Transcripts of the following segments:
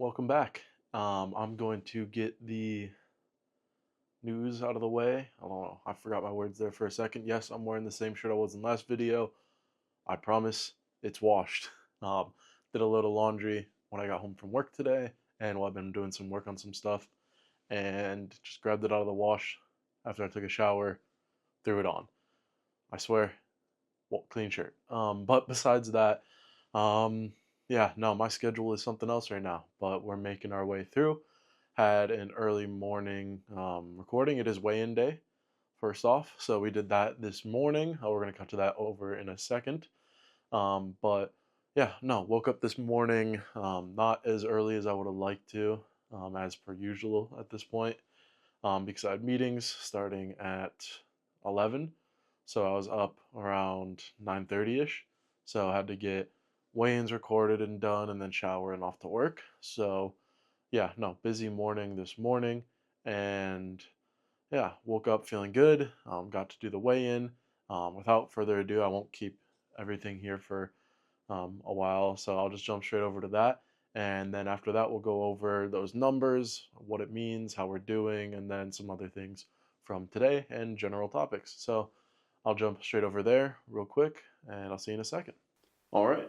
Welcome back. I'm going to get the news out of the way. I don't know. I forgot my words there for a second. Yes, I'm wearing the same shirt I was in last video. I promise it's washed. Um, did a load of laundry when I got home from work today, and while I've been doing some work on some stuff, and just grabbed it out of the wash after I took a shower, threw it on. I swear, well, clean shirt. But besides that, um, yeah, no, my schedule is something else right now, but we're making our way through. Had an early morning recording. It is weigh-in day, first off, so we did that this morning. We're gonna cut to that over in a second. But yeah, no, woke up this morning, not as early as I would have liked to, as per usual at this point, because I had meetings starting at 11. So I was up around 9:30ish. So I had to get weigh-ins recorded and done and then shower and off to work. So yeah, no, busy morning this morning. And yeah, woke up feeling good. Got to do the weigh-in. Without further ado, I won't keep everything here for a while, so I'll just jump straight over to that. And then after that, we'll go over those numbers, what it means, how we're doing, and then some other things from today and general topics. So I'll jump straight over there real quick, and I'll see you in a second. All right.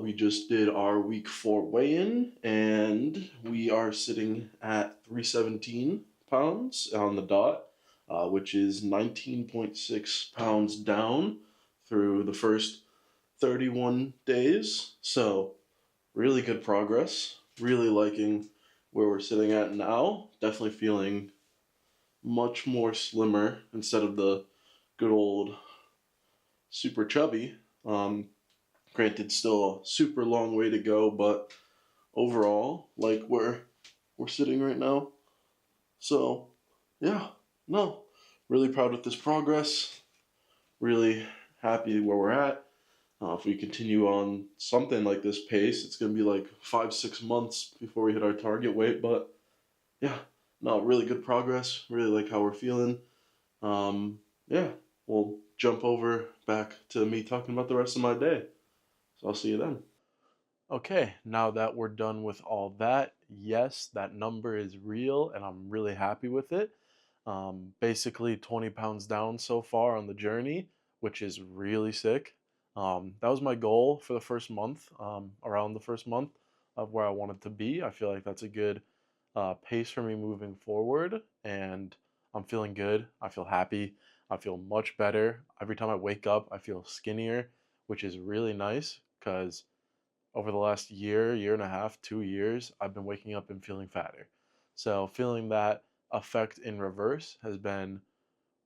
We just did our week 4 weigh-in, and we are sitting at 317 pounds on the dot, which is 19.6 pounds down through the first 31 days. So really good progress. Really liking where we're sitting at now. Definitely feeling much more slimmer instead of the good old super chubby. Granted, still a super long way to go, but overall, like where we're sitting right now. So, yeah, no, really proud with this progress. Really happy where we're at. If we continue on something like this pace, it's going to be like 5, 6 months before we hit our target weight. But yeah, no, really good progress. Really like how we're feeling. Yeah, we'll jump over back to me talking about the rest of my day. So I'll see you then. Okay, now that we're done with all that, yes, that number is real and I'm really happy with it. Basically 20 pounds down so far on the journey, which is really sick. That was my goal for the first month, around the first month of where I wanted to be. I feel like that's a good pace for me moving forward, and I'm feeling good. I feel happy. I feel much better. Every time I wake up, I feel skinnier, which is really nice because over the last year, year and a half, 2 years, I've been waking up and feeling fatter. So feeling that effect in reverse has been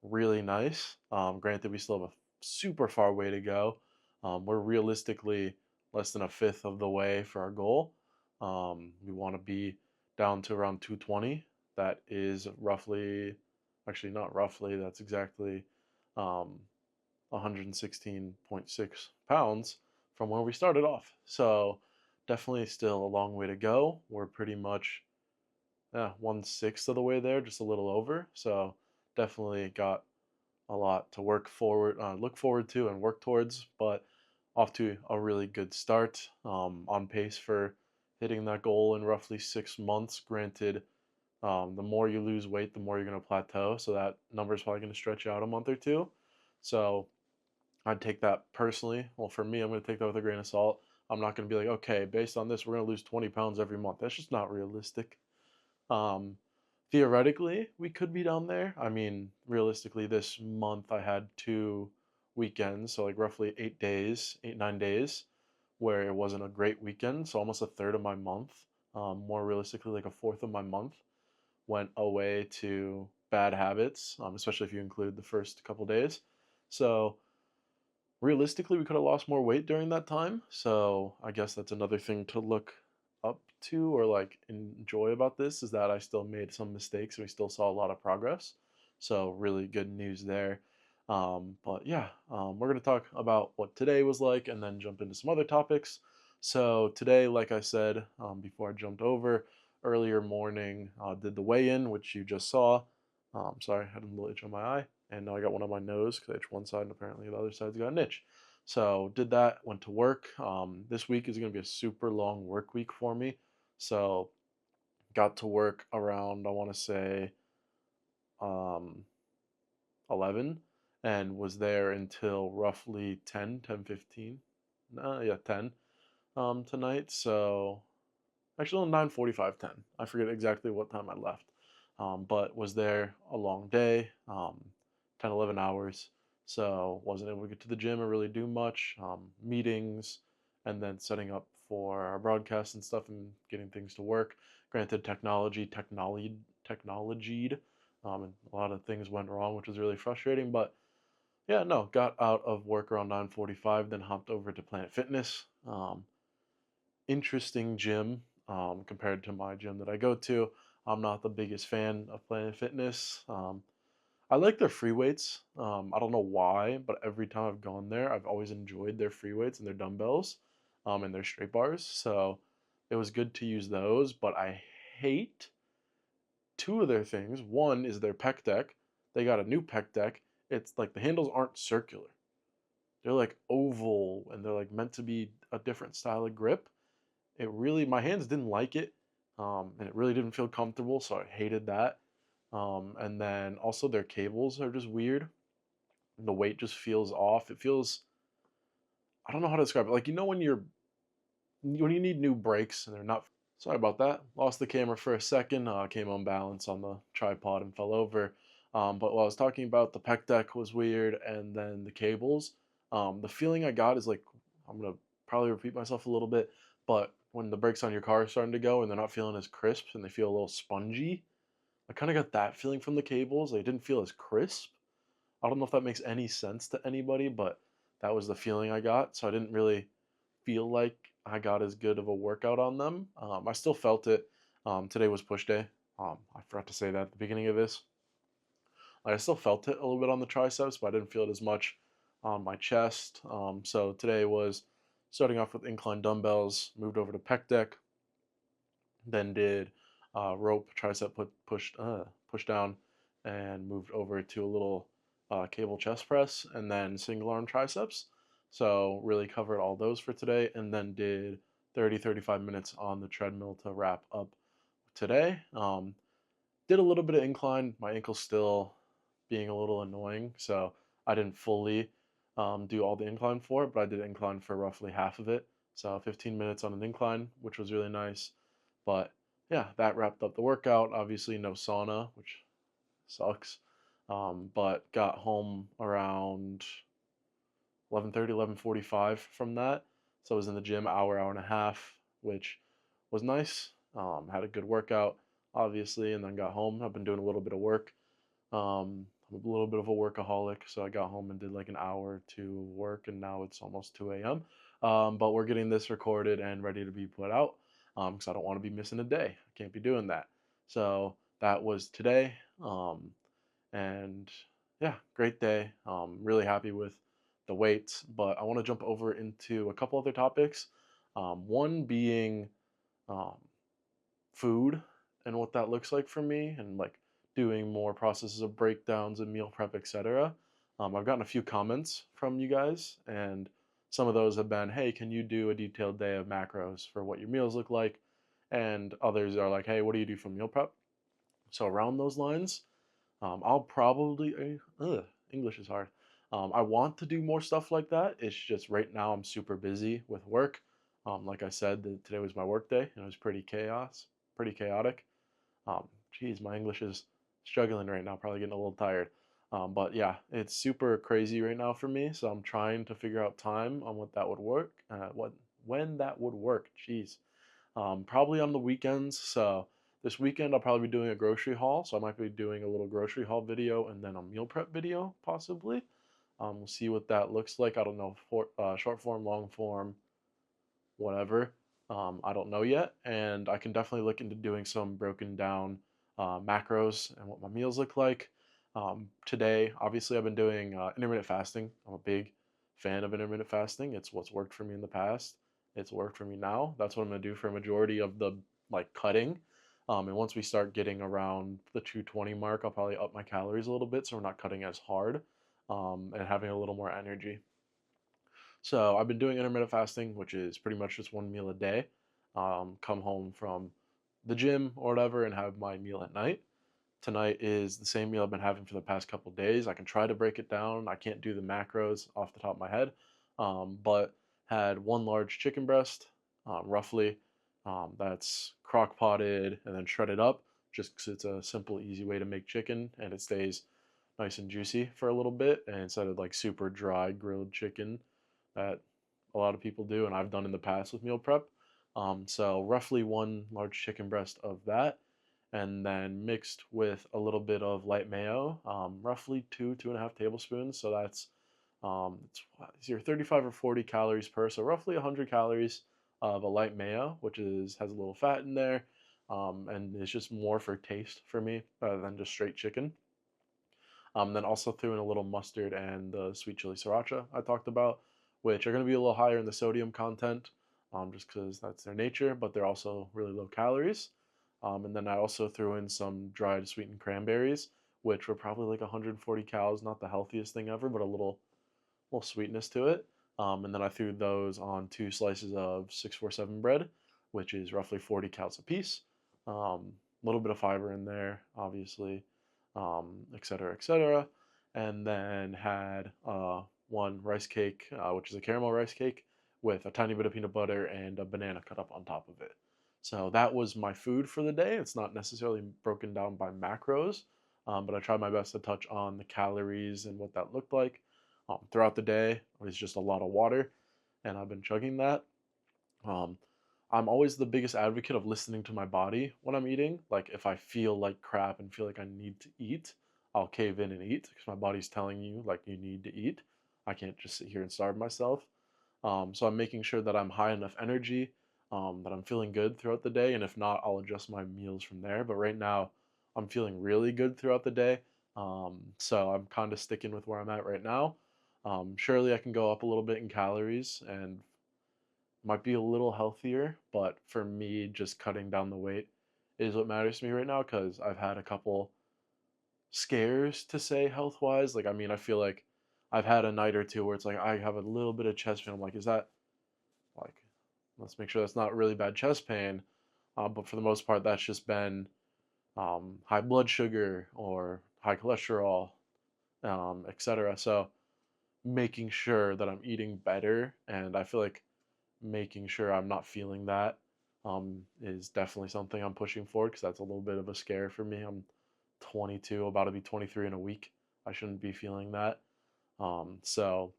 really nice. Granted, we still have a super far way to go. We're realistically less than a fifth of the way for our goal. We want to be down to around 220. That is roughly, actually not roughly, that's exactly um, 116.6 pounds from where we started off. So definitely still a long way to go. We're pretty much 1/6 of the way there, just a little over. So definitely got a lot to look forward to, and work towards. But off to a really good start. On pace for hitting that goal in roughly 6 months. Granted, the more you lose weight, the more you're going to plateau. So that number is probably going to stretch out a month or two. So I'd take that personally. Well, for me, I'm going to take that with a grain of salt. I'm not going to be like, okay, based on this, we're going to lose 20 pounds every month. That's just not realistic. Um, Theoretically, we could be down there. I mean, realistically, this month I had 2 weekends, so like roughly 8 days, 8, 9 days, where it wasn't a great weekend. So almost a third of my month, more realistically, like a fourth of my month, went away to bad habits, especially if you include the first couple days. So realistically, we could have lost more weight during that time. So I guess that's another thing to look up to or like enjoy about this, is that I still made some mistakes and we still saw a lot of progress. So really good news there. But yeah, we're going to talk about what today was like and then jump into some other topics. So today, like I said, before I jumped over, earlier morning, did the weigh-in, which you just saw. Sorry, I had a little itch on my eye, and now I got one on my nose because I itched one side, and apparently the other side's got an itch. So did that, went to work. This week is going to be a super long work week for me. So got to work around, I want to say, um, 11, and was there until roughly 10:15. Yeah, 10 tonight. So actually, 9:45, 10. I forget exactly what time I left, but was there a long day, 10, 11 hours. So wasn't able to get to the gym or really do much. Meetings, and then setting up for our broadcast and stuff and getting things to work. Granted, technologied, and a lot of things went wrong, which was really frustrating. But yeah, no, got out of work around 9:45, then hopped over to Planet Fitness. Interesting gym compared to my gym that I go to. I'm not the biggest fan of Planet Fitness. I like their free weights. I don't know why, but every time I've gone there, I've always enjoyed their free weights and their dumbbells, and their straight bars. So it was good to use those, but I hate two of their things. One is their pec deck. They got a new pec deck. It's like the handles aren't circular. They're like oval and they're like meant to be a different style of grip. It really, my hands didn't like it, and it really didn't feel comfortable, so I hated that. And then also their cables are just weird. The weight just feels off. It feels, I don't know how to describe it. Like, when you need new brakes and they're not. Sorry about that. Lost the camera for a second. Came unbalanced on the tripod and fell over. But while I was talking about, the pec deck was weird, and then the cables. The feeling I got is like, I'm gonna probably repeat myself a little bit, but when the brakes on your car are starting to go and they're not feeling as crisp and they feel a little spongy, I kind of got that feeling from the cables. They didn't feel as crisp. I don't know if that makes any sense to anybody, but that was the feeling I got. So I didn't really feel like I got as good of a workout on them. I still felt it. Today was push day. I forgot to say that at the beginning of this. Like, I still felt it a little bit on the triceps, but I didn't feel it as much on my chest. So today was starting off with incline dumbbells, moved over to pec deck, then did rope tricep push down, and moved over to a little cable chest press, and then single arm triceps. So really covered all those for today, and then did 35 minutes on the treadmill to wrap up today. Did a little bit of incline. My ankle's still being a little annoying, so I didn't fully do all the incline for it, but I did incline for roughly half of it. So 15 minutes on an incline, which was really nice. But yeah, that wrapped up the workout. Obviously, no sauna, which sucks. But got home around 11:30, 11:45 from that. So I was in the gym hour and a half, which was nice. Had a good workout, obviously, and then got home. I've been doing a little bit of work. I'm a little bit of a workaholic, so I got home and did like an hour to work, and now it's almost 2 a.m. But we're getting this recorded and ready to be put out because I don't want to be missing a day. I can't be doing that. So that was today. And yeah, great day. Really happy with the weights, but I want to jump over into a couple other topics. One being um, food and what that looks like for me, and like doing more processes of breakdowns and meal prep, etc. I've gotten a few comments from you guys, and some of those have been, hey, can you do a detailed day of macros for what your meals look like? And others are like, hey, what do you do for meal prep? So around those lines, I'll probably, English is hard. I want to do more stuff like that. It's just right now I'm super busy with work. Like I said, today was my work day and it was pretty chaotic. Geez, my English is struggling right now, probably getting a little tired. But yeah, it's super crazy right now for me. So I'm trying to figure out time on what that would work, when that would work. Jeez, probably on the weekends. So this weekend I'll probably be doing a grocery haul. So I might be doing a little grocery haul video and then a meal prep video possibly. We'll see what that looks like. I don't know, for short form, long form, whatever. I don't know yet, and I can definitely look into doing some broken down macros and what my meals look like. Today, obviously, I've been doing intermittent fasting. I'm a big fan of intermittent fasting. It's what's worked for me in the past. It's worked for me now. That's what I'm gonna do for a majority of the like cutting. And once we start getting around the 220 mark, I'll probably up my calories a little bit so we're not cutting as hard and having a little more energy. So I've been doing intermittent fasting, which is pretty much just one meal a day. Come home from the gym or whatever and have my meal at night. Tonight is the same meal I've been having for the past couple days. I can try to break it down. I can't do the macros off the top of my head, but had one large chicken breast, roughly. That's crock potted and then shredded up, just because it's a simple, easy way to make chicken and it stays nice and juicy for a little bit, and instead of like super dry grilled chicken that a lot of people do, and I've done in the past with meal prep. So roughly one large chicken breast of that, and then mixed with a little bit of light mayo, roughly 2.5 tablespoons. So that's it's your 35 or 40 calories per, so roughly 100 calories of a light mayo, which has a little fat in there, and it's just more for taste for me rather than just straight chicken. Then also threw in a little mustard and the sweet chili sriracha I talked about, which are going to be a little higher in the sodium content, just because that's their nature, but they're also really low calories. And then I also threw in some dried sweetened cranberries, which were probably like 140 calories, not the healthiest thing ever, but a little sweetness to it. And then I threw those on 2 slices of 647 bread, which is roughly 40 calories a piece. A little bit of fiber in there, obviously, et cetera, et cetera. And then had one rice cake, which is a caramel rice cake with a tiny bit of peanut butter and a banana cut up on top of it. So that was my food for the day. It's not necessarily broken down by macros, but I tried my best to touch on the calories and what that looked like. Throughout the day, it's just a lot of water, and I've been chugging that. Um, I'm always the biggest advocate of listening to my body when I'm eating. Like if I feel like crap and feel like I need to eat, I'll cave in and eat because my body's telling you like you need to eat. I can't just sit here and starve myself. So I'm making sure that I'm high enough energy, that I'm feeling good throughout the day, and if not, I'll adjust my meals from there. But right now, I'm feeling really good throughout the day, so I'm kind of sticking with where I'm at right now. Surely I can go up a little bit in calories and might be a little healthier, but for me, just cutting down the weight is what matters to me right now because I've had a couple scares to say health wise. Like, I mean, I feel like I've had a night or two where it's like I have a little bit of chest pain. I'm like, is that like, let's make sure that's not really bad chest pain. But for the most part, that's just been high blood sugar or high cholesterol, etc. So making sure that I'm eating better, and I feel like making sure I'm not feeling that is definitely something I'm pushing forward because that's a little bit of a scare for me. I'm 22, about to be 23 in a week. I shouldn't be feeling that. So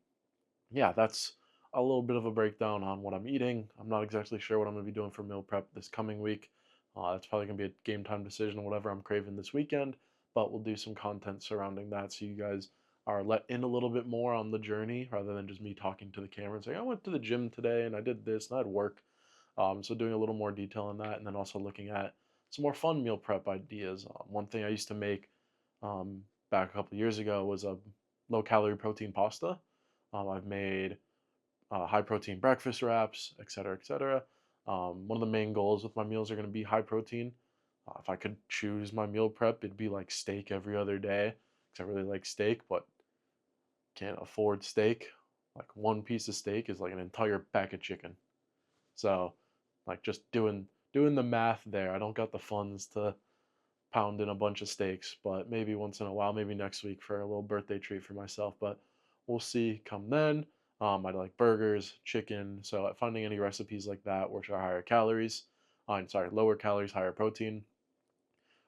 yeah, that's a little bit of a breakdown on what I'm eating. I'm not exactly sure what I'm going to be doing for meal prep this coming week. That's probably going to be a game time decision or whatever I'm craving this weekend, but we'll do some content surrounding that so you guys are let in a little bit more on the journey rather than just me talking to the camera and saying, I went to the gym today and I did this and I had work. So doing a little more detail on that and then also looking at some more fun meal prep ideas. One thing I used to make um, back a couple years ago was a low calorie protein pasta. I've made high protein breakfast wraps, et cetera, et cetera. One of the main goals with my meals are going to be high protein. If I could choose my meal prep, it'd be like steak every other day because I really like steak, but can't afford steak. Like one piece of steak is like an entire pack of chicken. So, like just doing the math there. I don't got the funds to pound in a bunch of steaks, but maybe once in a while, maybe next week for a little birthday treat for myself. But we'll see come then. I like burgers, chicken, so finding any recipes like that which are higher calories, I'm sorry, lower calories, higher protein,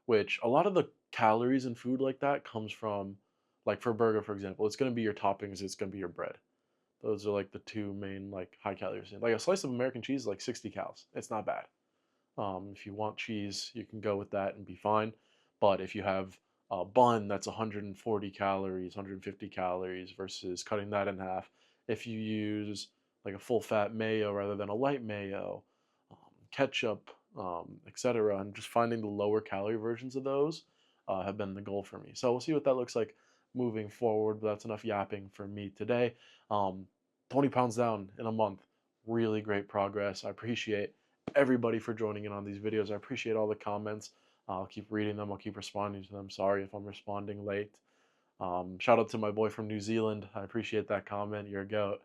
which a lot of the calories in food like that comes from, like for a burger, for example, it's going to be your toppings, it's going to be your bread. Those are like the two main like high calories. Like a slice of American cheese is like 60 calories. It's not bad. If you want cheese, you can go with that and be fine. But if you have a bun that's 140 calories, 150 calories versus cutting that in half, if you use like a full fat mayo rather than a light mayo, um, ketchup, etc., and just finding the lower calorie versions of those have been the goal for me. So we'll see what that looks like moving forward. But that's enough yapping for me today. Um, 20 pounds down in a month. Really great progress. I appreciate everybody for joining in on these videos. I appreciate all the comments. I'll keep reading them. I'll keep responding to them. Sorry if I'm responding late. Shout out to my boy from New Zealand. I appreciate that comment. You're a goat.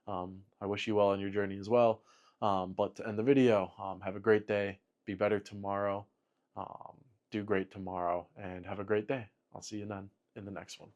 I wish you well on your journey as well. But to end the video, have a great day. be better tomorrow, um, do great tomorrow, and have a great day. I'll see you then in the next one.